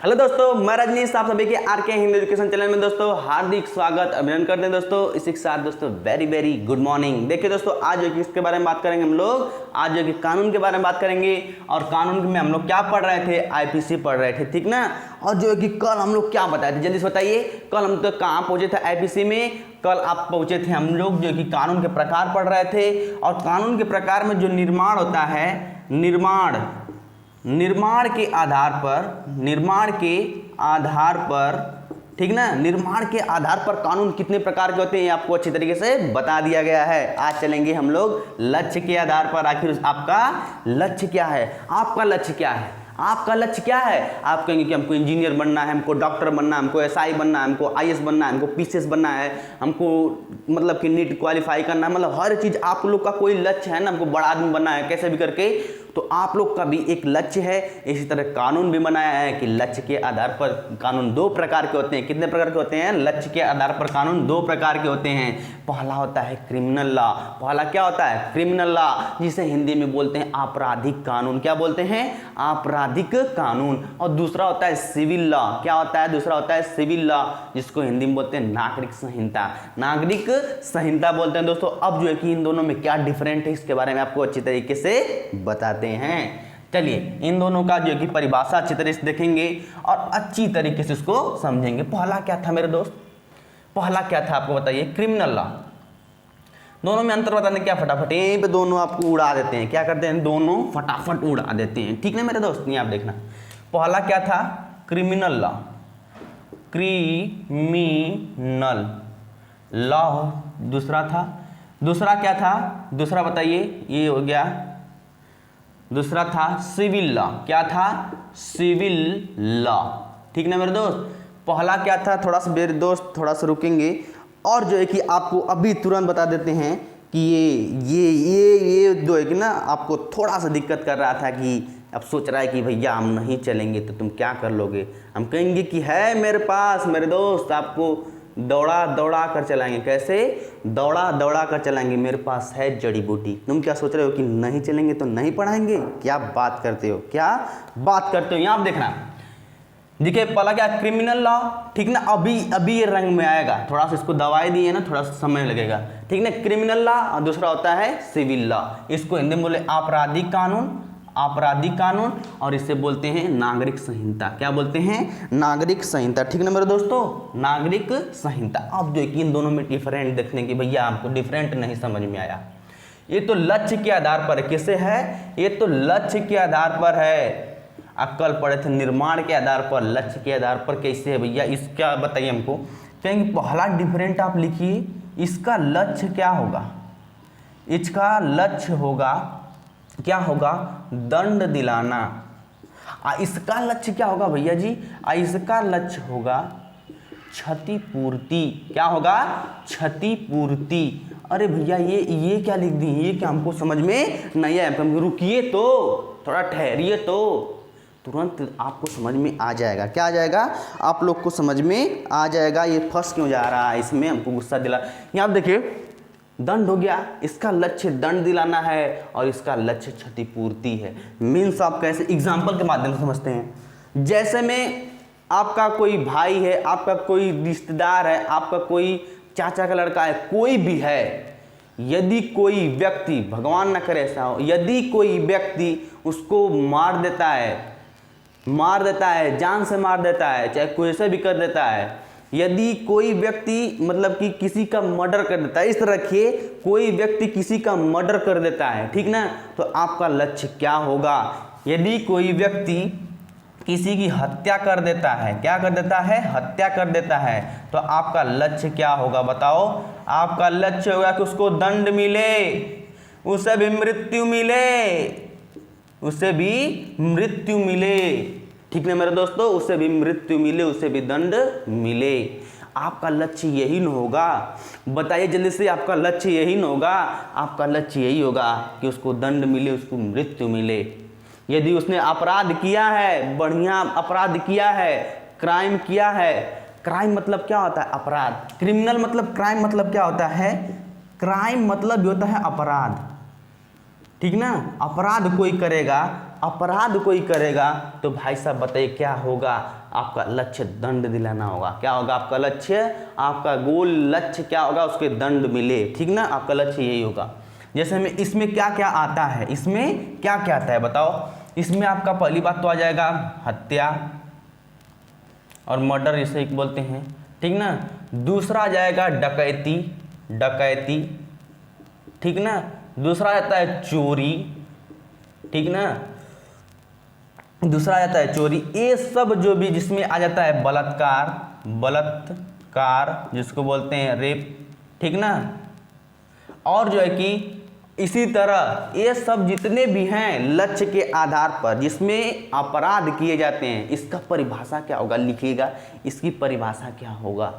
Hello दोस्तों, मैं रजनीश, आप सभी के आरके हिंदी एजुकेशन चैनल में दोस्तों हार्दिक स्वागत अभिनंदन करते हैं दोस्तों। इसी के साथ दोस्तों वेरी वेरी गुड मॉर्निंग। देखिए दोस्तों, आज जो कि इसके बारे में बात करेंगे हम लोग, आज जो कि कानून के बारे में बात करेंगे। और कानून में हम लोग क्या पढ़ रहे थे, आईपीसी पढ़ रहे थे, ठीक ना। और जो है कि कल हम लोग क्या बताए थे, जल्दी से बताइए। कल हम तो कहाँ पहुंचे थे आईपीसी में? कल आप पहुंचे थे, हम लोग जो कि कानून के प्रकार पढ़ रहे थे। और कानून के प्रकार में जो निर्माण होता है, निर्माण के आधार पर, ठीक ना, निर्माण के आधार पर कानून कितने प्रकार के होते हैं आपको अच्छी तरीके से बता दिया गया है। आज चलेंगे हम लोग लक्ष्य के आधार पर। आखिर आपका लक्ष्य क्या है, आपका लक्ष्य क्या है, आपका लक्ष्य क्या है। आप कहेंगे कि हमको इंजीनियर बनना है, हमको डॉक्टर बनना है, हमको एसआई बनना है, हमको आईएएस बनना है, हमको पीसीएस बनना है, हमको मतलब कि नीट क्वालिफाई करना है, मतलब हर चीज़ आप लोग का कोई लक्ष्य है ना, हमको बड़ा आदमी बनना है कैसे भी करके। तो आप लोग का भी एक लक्ष्य है। इसी तरह कानून भी बनाया है कि लक्ष्य के आधार पर कानून दो प्रकार के होते हैं। कितने प्रकार के होते हैं? लक्ष्य के आधार पर कानून दो प्रकार के होते हैं। पहला होता है क्रिमिनल लॉ। पहला क्या होता है? क्रिमिनल लॉ, जिसे हिंदी में बोलते हैं आपराधिक कानून। क्या बोलते हैं? आपराधिक कानून। और दूसरा होता है सिविल लॉ। क्या होता है? दूसरा होता है सिविल लॉ, जिसको हिंदी में बोलते हैं नागरिक संहिता। नागरिक संहिता बोलते हैं दोस्तों। अब जो है कि इन दोनों में क्या डिफरेंट है, इसके बारे में आपको अच्छी तरीके से बताते हैं। चलिए इन दोनों का जो कि परिभाषा अच्छी तरह से देखेंगे और अच्छी तरीके से इसको समझेंगे। पहला क्या था मेरे दोस्त, पहला क्या था आपको बताइए? Criminal law. दोनों में अंतर बताने क्या, फटाफट यहीं पे दोनों आपको उड़ा देते हैं। क्या करते हैं? दोनों फटाफट उड़ा देते हैं, ठीक ना मेरे दोस्त। नहीं आप देखना, पहला क्या था? Criminal law, criminal law. दूसरा था, दूसरा क्या था? दूसरा बताइए, ये हो गया। दूसरा था सिविल लॉ। क्या था? सिविल लॉ, ठीक ना मेरे दोस्त। पहला क्या था? थोड़ा सा मेरे दोस्त थोड़ा सा रुकेंगे और जो है कि आपको अभी तुरंत बता देते हैं कि ये जो है कि ना आपको थोड़ा सा दिक्कत कर रहा था कि अब सोच रहा है कि भैया हम नहीं चलेंगे तो तुम क्या कर लोगे। हम कहेंगे कि है मेरे पास मेरे दोस्त, आपको दौड़ा दौड़ा कर चलाएंगे। कैसे? दौड़ा दौड़ा कर चलाएंगे। मेरे पास है जड़ी बूटी। तुम क्या सोच रहे हो कि नहीं चलेंगे तो नहीं पढ़ाएंगे? क्या बात करते हो, क्या बात करते हो। यहाँ आप देखना, देखिए पहला क्या? क्रिमिनल लॉ, ठीक ना। अभी ये रंग में आएगा, थोड़ा सा इसको दवाई दिए ना, थोड़ा सा समय लगेगा, ठीक ना। क्रिमिनल लॉ और दूसरा होता है सिविल लॉ। इसको हिंदी में बोले आपराधिक कानून, आपराधिक कानून। और इसे बोलते हैं नागरिक संहिता। क्या बोलते हैं? नागरिक संहिता, ठीक ना मेरे दोस्तों, नागरिक संहिता। अब जो कि इन दोनों में डिफरेंट देखने की, भैया आपको डिफरेंट नहीं समझ में आया। ये तो लक्ष्य के आधार पर है। किसे है? ये तो लक्ष्य के आधार पर है। आप कल पढ़े थे निर्माण के आधार पर, लक्ष्य के आधार पर कैसे है भैया, इसका बताइए हमको। कहेंगे पहला डिफरेंट आप लिखिए, इसका लक्ष्य क्या होगा? इसका लक्ष्य होगा, क्या होगा? दंड दिलाना। इसका लक्ष्य क्या होगा भैया जी? इसका लक्ष्य होगा क्षतिपूर्ति। क्या होगा? क्षतिपूर्ति। अरे भैया ये क्या लिख दी, ये क्या हमको समझ में नहीं आया। रुकिए तो, थोड़ा ठहरिए तो, तुरंत आपको समझ में आ जाएगा। क्या आ जाएगा? आप लोग को समझ में आ जाएगा। ये फंस क्यों जा रहा है इसमें, हमको गुस्सा दिला। यहाँ देखिए, दंड हो गया, इसका लक्ष्य दंड दिलाना है और इसका लक्ष्य क्षतिपूर्ति है। मीन्स आप कैसे एग्जाम्पल के माध्यम से समझते हैं। जैसे में आपका कोई भाई है, आपका कोई रिश्तेदार है, आपका कोई चाचा का लड़का है, कोई भी है। यदि कोई व्यक्ति, भगवान न करे ऐसा हो, यदि कोई व्यक्ति उसको मार देता है, जान से मार देता है, चाहे कोई ऐसे भी कर देता है। यदि कोई व्यक्ति मतलब कि किसी का मर्डर कर देता है, इस तरह रखिए, कोई व्यक्ति किसी का मर्डर कर देता है, ठीक ना, तो आपका लक्ष्य क्या होगा? यदि कोई व्यक्ति किसी की हत्या कर देता है, क्या कर देता है? हत्या कर देता है, तो आपका लक्ष्य क्या होगा बताओ? आपका लक्ष्य होगा कि उसको दंड मिले, उसे भी मृत्यु मिले, उसे भी मृत्यु मिले, ठीक है मेरे दोस्तों, उसे भी मृत्यु मिले, उसे भी दंड मिले। आपका लक्ष्य यही न होगा? बताइए जल्दी से, आपका लक्ष्य यही न होगा? आपका लक्ष्य यही होगा कि उसको दंड मिले, उसको मृत्यु मिले। यदि उसने अपराध किया है, बढ़िया अपराध किया है, क्राइम किया है। क्राइम मतलब क्या होता है? अपराध। क्रिमिनल मतलब, क्राइम मतलब क्या होता है? क्राइम मतलब होता है अपराध, ठीक ना। अपराध कोई करेगा, अपराध कोई करेगा तो भाई साहब बताइए क्या होगा, आपका लक्ष्य दंड दिलाना होगा। क्या होगा आपका लक्ष्य, आपका गोल लक्ष्य क्या होगा, उसके दंड मिले, ठीक ना, आपका लक्ष्य यही होगा। जैसे हमें इसमें क्या क्या आता है, इसमें क्या क्या आता है बताओ। इसमें आपका पहली बात तो आ जाएगा हत्या और मर्डर, इसे एक बोलते हैं, ठीक ना। दूसरा आ जाएगा डकैती, डकैती, ठीक ना। दूसरा आता है चोरी, ठीक ना, दूसरा आ जाता है चोरी। ये सब जो भी जिसमें आ जाता है बलात्कार, बलात्कार जिसको बोलते हैं रेप, ठीक ना। और जो है कि इसी तरह ये सब जितने भी हैं लक्ष्य के आधार पर जिसमें अपराध किए जाते हैं, इसका परिभाषा क्या होगा लिखिएगा, इसकी परिभाषा क्या होगा।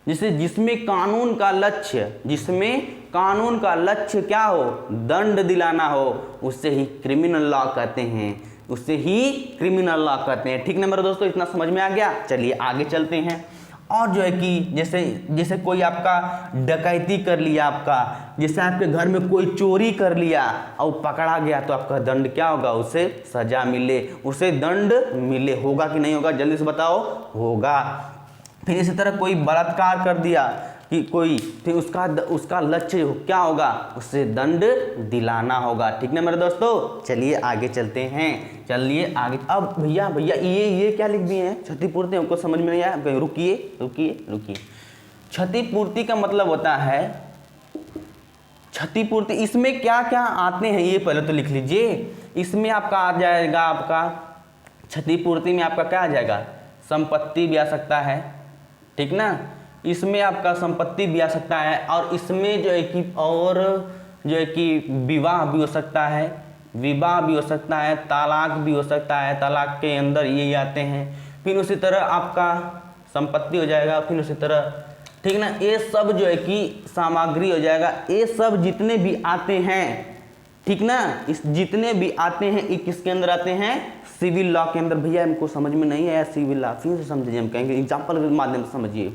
जैसे जिसमें कानून का लक्ष्य, जिसमें कानून का लक्ष्य क्या हो, दंड दिलाना हो, उससे ही क्रिमिनल लॉ कहते हैं, उससे ही क्रिमिनल लॉ कहते हैं, ठीक ना मेरे दोस्तों, इतना समझ में आ गया। चलिए आगे चलते हैं। और जो है कि जैसे जैसे कोई आपका डकैती कर लिया, आपका जैसे आपके घर में कोई चोरी कर लिया और पकड़ा गया तो आपका दंड क्या होगा, उसे सजा मिले, उसे दंड मिले, होगा कि नहीं होगा, जल्दी से बताओ, होगा। फिर इसी तरह कोई बलात्कार कर दिया कि कोई, फिर उसका लक्ष्य क्या होगा, उससे दंड दिलाना होगा, ठीक ना मेरे दोस्तों। चलिए आगे चलते हैं, चलिए आगे। अब भैया ये क्या लिख दिए हैं, क्षतिपूर्ति, हमको समझ में नहीं आया, रुकिए रुकिए रुकिए। क्षतिपूर्ति का मतलब होता है क्षतिपूर्ति, इसमें क्या क्या आते हैं ये पहले तो लिख लीजिए। इसमें आपका आ जाएगा, आपका क्षतिपूर्ति में आपका क्या आ जाएगा, संपत्ति भी आ सकता है, ठीक ना, इसमें आपका संपत्ति भी आ सकता है, और इसमें जो है कि और जो है कि विवाह भी हो सकता है, विवाह भी हो सकता है, तलाक भी हो सकता है, तलाक के अंदर ये आते हैं। फिर उसी तरह आपका संपत्ति हो जाएगा, फिर उसी तरह, ठीक ना, ये सब जो है कि सामग्री हो जाएगा। ये सब जितने भी आते हैं, ठीक ना, इस जितने भी आते हैं ये किसके अंदर आते हैं, सिविल लॉ के अंदर। भैया हमको समझ में नहीं आया सिविल लॉ, फिर से समझिए, हम कहेंगे एग्जाम्पल के माध्यम से समझिए।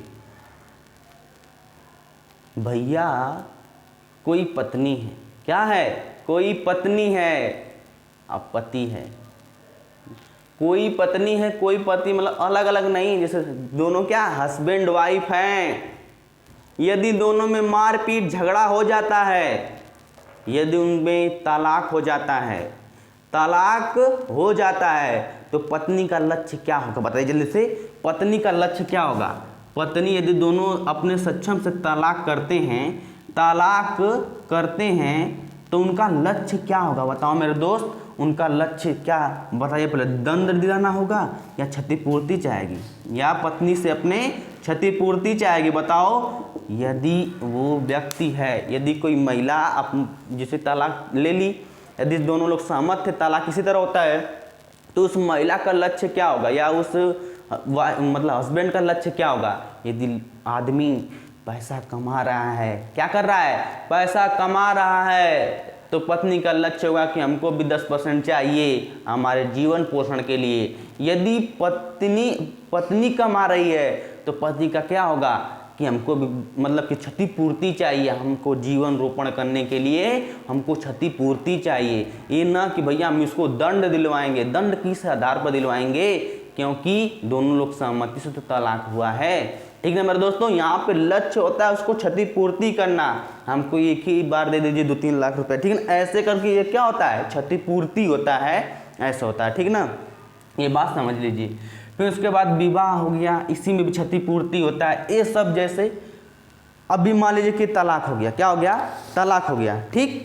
भैया कोई पत्नी है, क्या है, कोई पत्नी है, अब पति है, कोई पत्नी है, कोई पति, मतलब अलग अलग नहीं, जैसे दोनों क्या हस्बैंड वाइफ हैं। यदि दोनों में मारपीट झगड़ा हो जाता है, यदि उनमें तलाक हो जाता है, तलाक हो जाता है, तो पत्नी का लक्ष्य क्या होगा बताइए जल्दी से, पत्नी का लक्ष्य क्या होगा। पत्नी यदि दोनों अपने सक्षम से तलाक करते हैं, तलाक करते हैं, तो उनका लक्ष्य क्या होगा बताओ मेरे दोस्त, उनका लक्ष्य क्या बताइए पहले, दंड दिलाना होगा या क्षतिपूर्ति चाहेगी, या पत्नी से अपने क्षतिपूर्ति चाहेगी बताओ। यदि वो व्यक्ति है, यदि कोई महिला जिसे तलाक ले ली, यदि दोनों लोग सहमत थे, तलाक इसी तरह होता है, तो उस महिला का लक्ष्य क्या होगा, या उस मतलब हस्बैंड का लक्ष्य क्या होगा। यदि आदमी पैसा कमा रहा है, क्या कर रहा है, पैसा कमा रहा है, तो पत्नी का लक्ष्य होगा कि हमको भी 10% चाहिए हमारे जीवन पोषण के लिए। यदि पत्नी कमा रही है, तो पति का क्या होगा कि हमको भी मतलब कि क्षतिपूर्ति चाहिए, हमको जीवन रोपण करने के लिए हमको क्षतिपूर्ति चाहिए। ये ना कि भैया हम इसको दंड दिलवाएंगे, दंड किस आधार पर दिलवाएंगे, क्योंकि दोनों लोग सहमति से तो तलाक हुआ है, ठीक है मेरे दोस्तों। यहाँ पे लक्ष्य होता है उसको क्षतिपूर्ति करना, हमको एक ही बार दे दीजिए 2-3 लाख रुपए, ठीक है, ऐसे करके ये क्या होता है, क्षतिपूर्ति होता है, ऐसा होता है, ठीक ना, ये बात समझ लीजिए। फिर उसके बाद विवाह हो गया, इसी में भी क्षतिपूर्ति होता है। ये सब जैसे अभी मान लीजिए कि तलाक हो गया, क्या हो गया, तलाक हो गया, ठीक,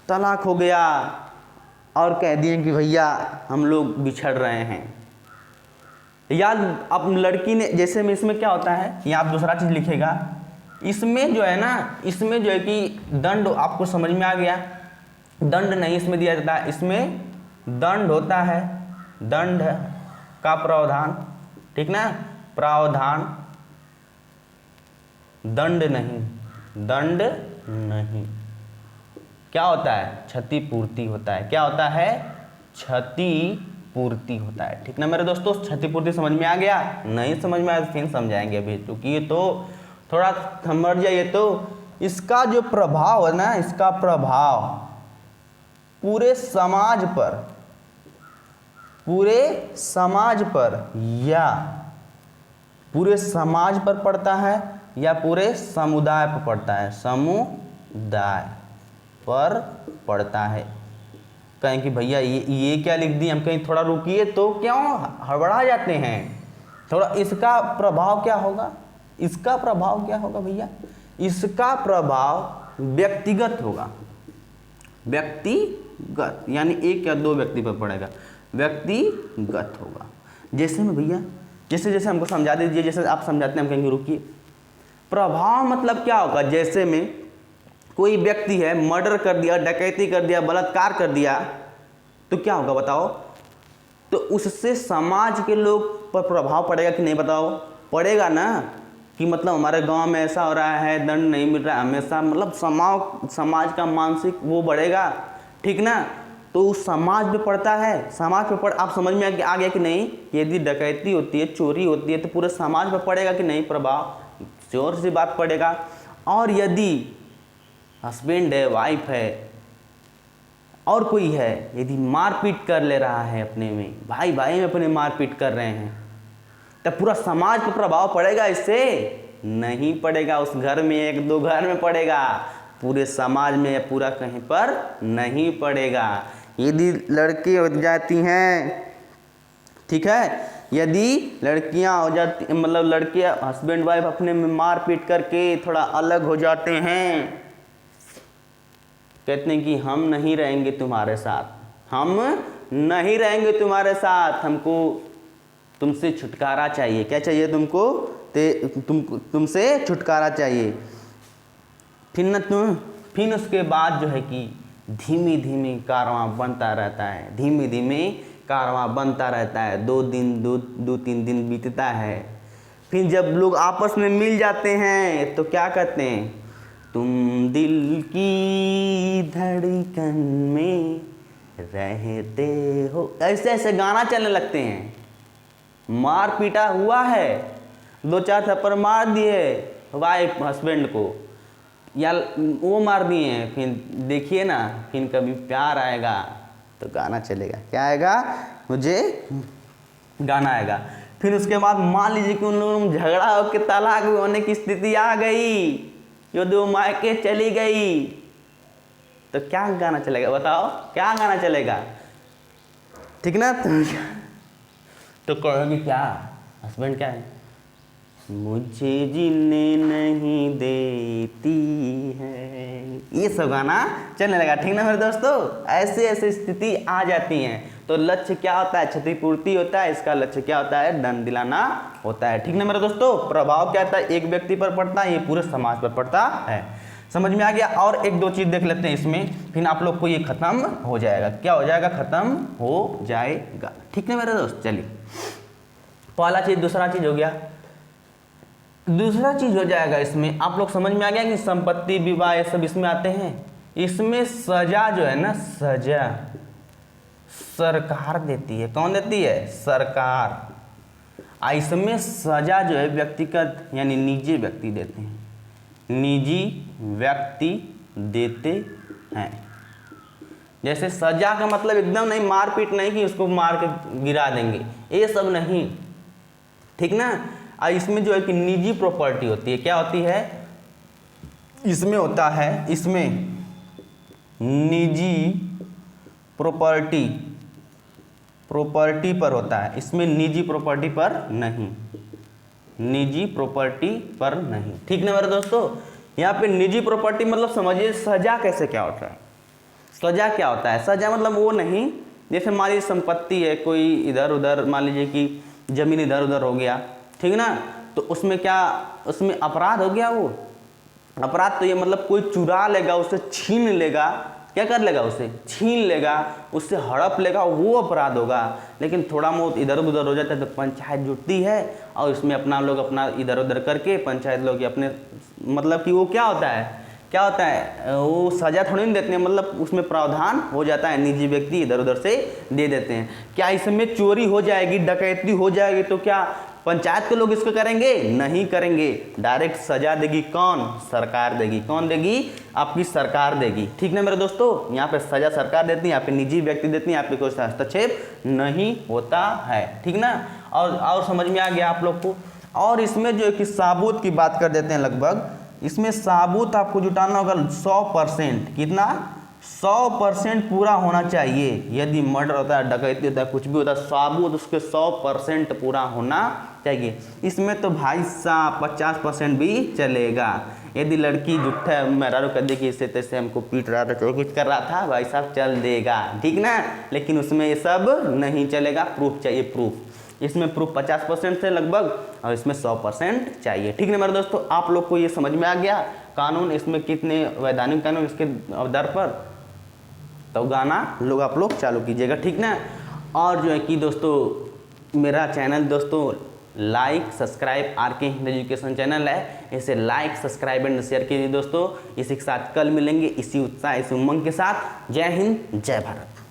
तलाक हो गया और कह दिए कि भैया हम लोग बिछड़ रहे हैं, या अब लड़की ने, जैसे में इसमें क्या होता है, या आप दूसरा चीज लिखेगा, इसमें जो है ना, इसमें जो है कि दंड आपको समझ में आ गया, दंड नहीं इसमें दिया जाता है, इसमें दंड होता है, दंड का प्रावधान, ठीक ना, प्रावधान, दंड नहीं, दंड नहीं, क्या होता है, क्षतिपूर्ति होता है, क्या होता है, क्षतिपूर्ति होता है, ठीक ना मेरे दोस्तों। क्षतिपूर्ति समझ में आ गया, नहीं समझ में आया तो फिर समझाएंगे अभी, क्योंकि ये तो थोड़ा समझ जाइए, तो इसका जो प्रभाव है ना, इसका प्रभाव पूरे समाज पर, पूरे समाज पर या पूरे समाज पर पड़ता है या पूरे समुदाय पर पड़ता है, समुदाय पर पड़ता है। कहें कि भैया ये क्या लिख दिए, हम कहीं थोड़ा रुकिए तो क्यों हड़बड़ा जाते हैं, थोड़ा इसका प्रभाव क्या होगा, इसका प्रभाव क्या होगा भैया, इसका प्रभाव व्यक्तिगत होगा, व्यक्तिगत यानी एक या दो व्यक्ति पर पड़ेगा, व्यक्तिगत होगा। जैसे में भैया जैसे जैसे हमको समझा दीजिए, जैसे आप समझाते हैं हम कहेंगे रुकिए। प्रभाव मतलब क्या होगा, जैसे में कोई व्यक्ति है मर्डर कर दिया, डकैती कर दिया, बलात्कार कर दिया, तो क्या होगा बताओ, तो उससे समाज के लोग पर प्रभाव पड़ेगा कि नहीं बताओ, पड़ेगा ना, कि मतलब हमारे गांव में ऐसा हो रहा है, दंड नहीं मिल रहा है हमेशा, मतलब समाज का मानसिक वो बढ़ेगा, ठीक ना, तो उस समाज पे पड़ता है, समाज पे पड़, आप समझ में आ गया कि नहीं, यदि डकैती होती है, चोरी होती है तो पूरे समाज पे पड़ेगा कि नहीं प्रभाव, जोर से बात पड़ेगा। और यदि हस्बैंड है, वाइफ है और कोई है, यदि मारपीट कर ले रहा है अपने में, भाई भाई में अपने मारपीट कर रहे हैं, तब पूरा समाज पर प्रभाव पड़ेगा, इससे नहीं पड़ेगा, उस घर में एक दो घर में पड़ेगा, पूरे समाज में या पूरा कहीं पर नहीं पड़ेगा। यदि लड़की हो जाती हैं, ठीक है, यदि लड़कियां हो जाती, मतलब लड़कियां हस्बैंड वाइफ अपने में मारपीट करके थोड़ा अलग हो जाते हैं, कहते हैं कि हम नहीं रहेंगे तुम्हारे साथ, हम नहीं रहेंगे तुम्हारे साथ, हमको तुमसे छुटकारा चाहिए, क्या चाहिए तुमको, तुमसे छुटकारा चाहिए। फिर उसके बाद जो है कि धीमे धीमे कारवां बनता रहता है, धीमे धीमे कारवां बनता रहता है, दो तीन दिन बीतता है, फिर जब लोग आपस में मिल जाते हैं तो क्या कहते हैं, तुम दिल की धड़कन में रहते हो, ऐसे ऐसे गाना चलने लगते हैं। मार पीटा हुआ है, दो चार थप्पड़ मार दिए वाइफ हस्बैंड को या वो मार दिए हैं, फिर देखिए ना, फिर कभी प्यार आएगा तो गाना चलेगा, क्या आएगा, मुझे गाना आएगा। फिर उसके बाद मान लीजिए कि उन लोगों में झगड़ा होकर तलाक होने की स्थिति आ गई, जो दो मायके चली गई, तो क्या गाना चलेगा बताओ, क्या गाना चलेगा, ठीक ना। तो कहोगे क्या, हस्बैंड क्या है, मुझे जीने नहीं देती है, ये सब गाना चलने लगा, ठीक ना मेरे दोस्तों। ऐसे ऐसे स्थिति आ जाती हैं, तो लक्ष्य क्या होता है, क्षतिपूर्ति होता है, इसका लक्ष्य क्या होता है, दंड दिलाना होता है, ठीक ना मेरे दोस्तों। प्रभाव क्या होता है, एक व्यक्ति पर पड़ता है, ये पूरे समाज पर पड़ता है, समझ में आ गया। और एक दो चीज देख लेते हैं इसमें, फिर आप लोग को ये खत्म हो जाएगा, क्या हो जाएगा, खत्म हो जाएगा, ठीक है मेरे दोस्त। चलिए पहला चीज, दूसरा चीज हो गया, दूसरा चीज हो जाएगा इसमें, आप लोग समझ में आ गया कि संपत्ति विवाह ये सब इसमें आते हैं। इसमें सजा जो है ना, सजा सरकार देती है, कौन देती है, सरकार। इसमें सजा जो है व्यक्तिगत यानी निजी व्यक्ति देते हैं, निजी व्यक्ति देते हैं। जैसे सजा का मतलब एकदम नहीं मारपीट नहीं कि उसको मार के गिरा देंगे, ये सब नहीं, ठीक ना। इसमें जो है कि निजी प्रॉपर्टी होती है, क्या होती है, इसमें होता है, इसमें निजी प्रॉपर्टी पर होता है, इसमें निजी प्रॉपर्टी पर नहीं, निजी प्रॉपर्टी पर नहीं, ठीक ना मेरे दोस्तों। यहाँ पे निजी प्रॉपर्टी मतलब समझिए सजा कैसे क्या होता है, सजा क्या होता है, सजा मतलब वो नहीं, जैसे मान लीजिए संपत्ति है कोई इधर उधर, मान लीजिए कि जमीन इधर उधर हो गया, ठीक ना, तो उसमें क्या, उसमें अपराध हो गया, वो अपराध तो ये मतलब कोई चुरा लेगा, उससे छीन लेगा, क्या कर लेगा, उसे छीन लेगा, उससे हड़प लेगा, वो अपराध होगा। लेकिन थोड़ा बहुत इधर उधर हो जाता है तो पंचायत जुटती है और इसमें अपना लोग अपना इधर उधर करके पंचायत लोग अपने, मतलब कि वो क्या होता है, क्या होता है, वो सजा थोड़ी नहीं देते हैं, मतलब उसमें प्रावधान हो जाता है, निजी व्यक्ति इधर उधर से दे देते हैं। क्या इसमें चोरी हो जाएगी, डकैती हो जाएगी तो क्या पंचायत के लोग इसको करेंगे? नहीं करेंगे। डायरेक्ट सजा देगी कौन? सरकार देगी। कौन देगी? आपकी सरकार देगी। ठीक ना मेरे दोस्तों, यहाँ पे सजा सरकार देती है, यहाँ पे निजी व्यक्ति देती है, यहाँ पे कोई हस्तक्षेप नहीं होता है। ठीक ना, और समझ में आ गया आप लोग को। और इसमें जो है कि साबूत की बात कर देते हैं, लगभग इसमें साबूत आपको जुटाना होगा 100%। कितना? 100% पूरा होना चाहिए। यदि मर्डर होता है, डकैती होता है, कुछ भी होता है, साबूत उसके 100% पूरा होना चाहिए। इसमें तो भाई साहब 50% भी चलेगा। यदि लड़की झूठा मेहरारू कर दे कि इससे तैसे हमको पीट रहा था, कुछ कर रहा था, भाई साहब चल देगा। ठीक ना, लेकिन उसमें ये सब नहीं चलेगा। प्रूफ चाहिए, प्रूफ। इसमें प्रूफ 50% से लगभग, और इसमें 100% चाहिए। ठीक है मेरे दोस्तों, आप लोग को ये समझ में आ गया कानून, इसमें कितने वैधानिक कानून इसके आधार पर, तो गाना लोग आप लोग चालू कीजिएगा। ठीक ना, और जो है कि दोस्तों मेरा चैनल दोस्तों like subscribe RK Hind education channel है, इसे लाइक सब्सक्राइब एंड शेयर कीजिए दोस्तों। इसी के साथ कल मिलेंगे इसी उत्साह इसी उमंग के साथ। जय हिंद, जय भारत।